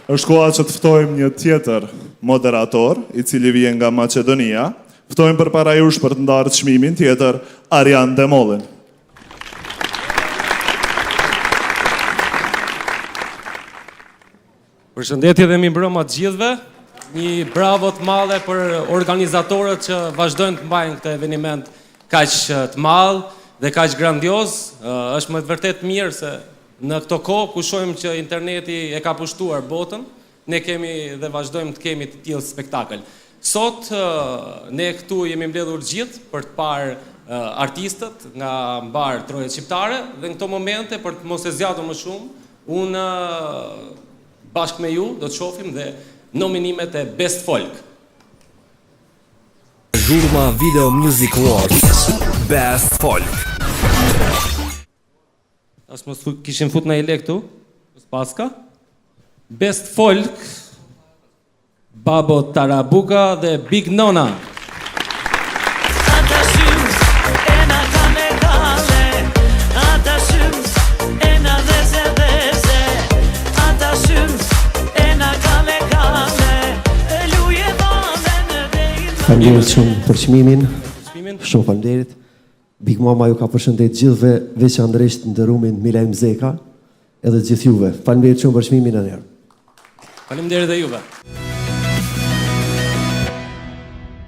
Është koha që të ftojmë një tjetër moderator, i cili vjen nga Maqedonia. Ftojmë përpara jush për të ndarë çmimin tjetër Arjan Demollin. Përshëndetje dhe mirëmbrëma të gjithëve. Një bravo të madhe për organizatorët që vazhdojnë të mbajnë këtë eveniment kaq të madh dhe kaq grandioz. Është më vërtet mirë se në këto kohë ku shohim që interneti e ka pushtuar botën, ne kemi dhe vazhdojmë të kemi të tillë spektakël. Sot ne këtu jemi mbledhur gjithë për të parë artistët nga mbar trojet shqiptare dhe në këto momente për të mos e zgjatur më shumë, unë bashkë me ju do të shohim dhe nominimet e Best Folk. Zhurma Video Music Awards Best Folk. As mos kishim fut në ele këtu, paska. Best Folk, Babo Tarabuka dhe Big Nona. Faleminderit shumë për çmimin. Shumë faleminderit. Big Mama ju ka përshëndet gjithëve, veçanërisht nderumin Milaj Mzeka, edhe gjithë juve. Faleminderit shumë për çmimin edhe një herë. Faleminderit dhe juve.